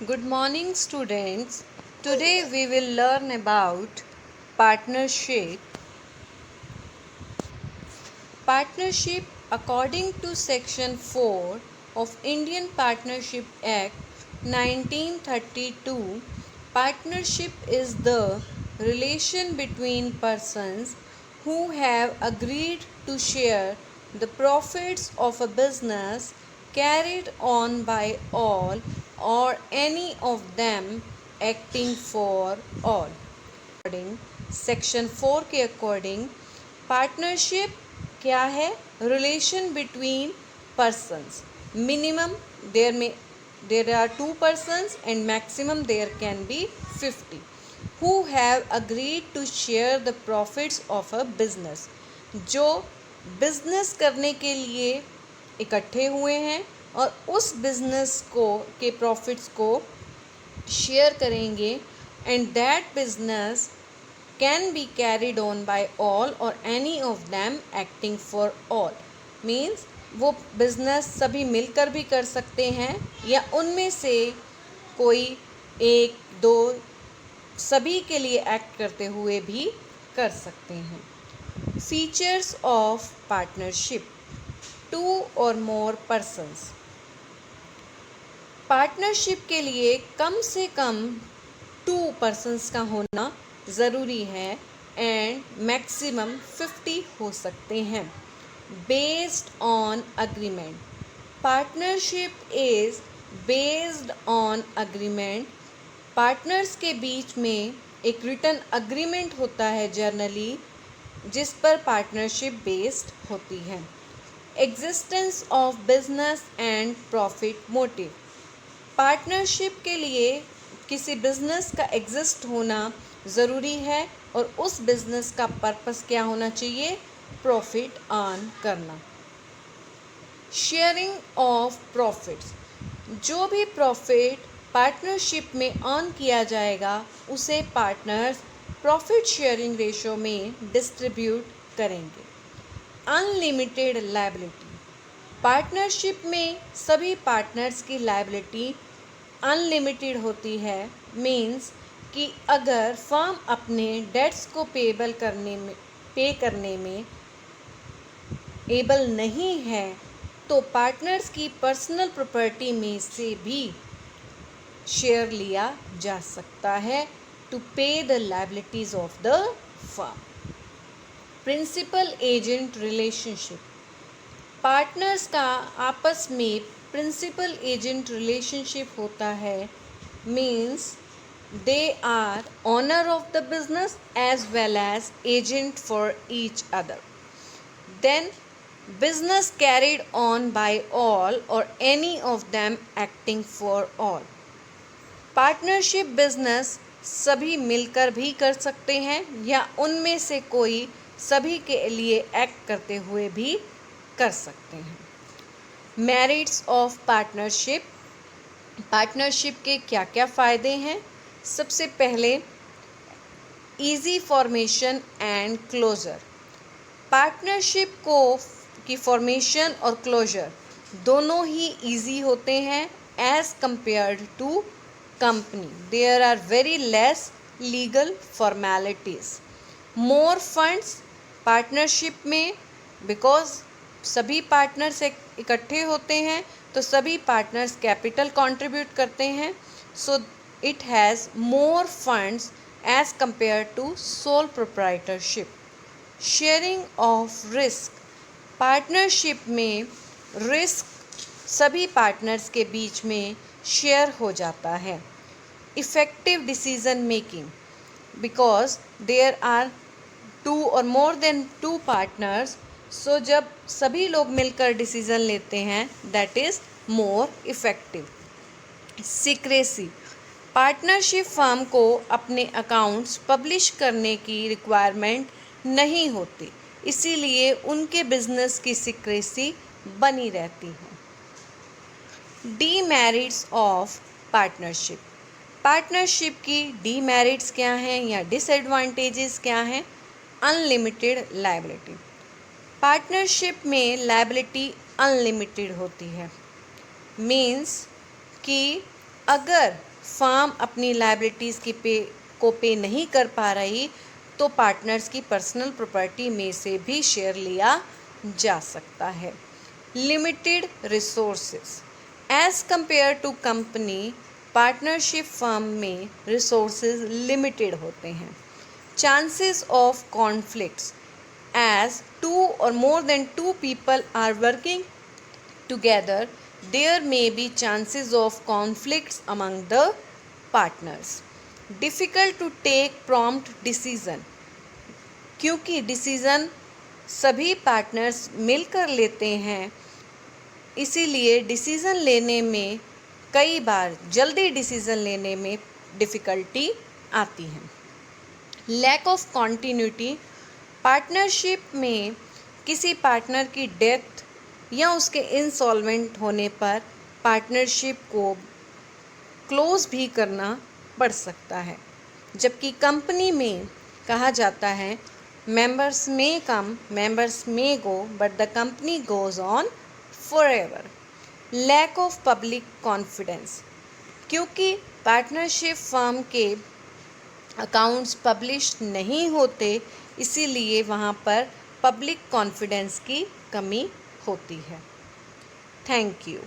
Good morning, students. Today we will learn about partnership. Partnership, according to Section 4 of Indian Partnership Act 1932, partnership is the relation between persons who have agreed to share the profits of a business carried on by all or any of them acting for all. Section 4 के according partnership क्या है? Relation between persons. Minimum there are 2 persons and maximum there can be 50 who have agreed to share the profits of a business. जो business करने के लिए इकट्ठे हुए हैं और उस बिजनेस को के प्रॉफिट्स को शेयर करेंगे, and that business can be carried on by all or any of them acting for all. Means वो बिजनेस सभी मिलकर भी कर सकते हैं या उनमें से कोई एक दो सभी के लिए एक्ट करते हुए भी कर सकते हैं. Features of partnership. 2 or more persons. Partnership के लिए कम से कम 2 persons का होना ज़रूरी है एंड मैक्सिमम 50 हो सकते हैं. Based on agreement. Partnership is based on agreement. Partners के बीच में एक रिटन अग्रीमेंट होता है जनरली, जिस पर पार्टनरशिप बेस्ड होती है. Existence of business and profit motive. Partnership के लिए किसी बिजनेस का एग्जिस्ट होना ज़रूरी है और उस बिजनेस का पर्पस क्या होना चाहिए? प्रॉफिट अर्न करना. Sharing of profits. जो भी प्रॉफिट पार्टनरशिप में अर्न किया जाएगा उसे पार्टनर्स प्रॉफिट शेयरिंग रेशो में डिस्ट्रीब्यूट करेंगे. Unlimited liability. पार्टनरशिप में सभी पार्टनर्स की लायबिलिटी अनलिमिटेड होती है. मीन्स कि अगर फर्म अपने डेट्स को पे करने में एबल नहीं है तो पार्टनर्स की पर्सनल प्रॉपर्टी में से भी शेयर लिया जा सकता है to pay the liabilities of the firm. Principal agent relationship. Partners का आपस में प्रिंसिपल एजेंट रिलेशनशिप होता है. Means they are owner of the business as well as agent for each other. Then business carried on by all or any of them acting for all. Partnership business सभी मिलकर भी कर सकते हैं या उनमें से कोई सभी के लिए एक्ट करते हुए भी कर सकते हैं. Merits of partnership. पार्टनरशिप के क्या क्या फ़ायदे हैं? सबसे पहले easy formation and closure. Partnership की फॉर्मेशन और क्लोजर दोनों ही इजी होते हैं as compared to company. There are very less legal formalities. More funds partnership में, बिकॉज सभी पार्टनर्स इकट्ठे होते हैं तो सभी पार्टनर्स कैपिटल कंट्रीब्यूट करते हैं. So it has more funds as compare to sole proprietorship. Sharing of risk. Partnership में रिस्क सभी पार्टनर्स के बीच में शेयर हो जाता है. Effective decision making. Because there are 2 or more than 2 partners, so जब सभी लोग मिलकर डिसीज़न लेते हैं that is more effective. Secrecy. Partnership firm को अपने अकाउंट्स पब्लिश करने की रिक्वायरमेंट नहीं होती, इसीलिए उनके बिजनेस की सीक्रेसी बनी रहती है. Demerits of partnership. पार्टनरशिप की डीमेरिट्स क्या हैं या डिसएडवांटेजेस क्या हैं? Unlimited liability. पार्टनरशिप में लायबिलिटी अनलिमिटेड होती है. मीन्स कि अगर फर्म अपनी लायबिलिटीज़ को पे नहीं कर पा रही तो पार्टनर्स की पर्सनल प्रॉपर्टी में से भी शेयर लिया जा सकता है। Limited resources as compare to company, partnership firm में रिसोर्सेज लिमिटेड होते हैं। Chances of conflicts as two or more than two people are working together, there may be chances of conflicts among the partners. Difficult to take prompt decision, क्योंकि decision सभी partners मिलकर लेते हैं, इसीलिए decision लेने में कई बार जल्दी डिसीज़न लेने में डिफ़िकल्टी आती है। लैक ऑफ कॉन्टिन्यूटी, पार्टनरशिप में किसी पार्टनर की डेथ या उसके इंसॉल्वेंट होने पर पार्टनरशिप को क्लोज भी करना पड़ सकता है, जबकि कंपनी में कहा जाता है मेंबर्स में come, members may go, but the company goes on forever. Lack of public confidence, क्योंकि पार्टनरशिप फर्म के अकाउंट्स पब्लिश नहीं होते, इसीलिए वहाँ पर पब्लिक कॉन्फिडेंस की कमी होती है। Thank you.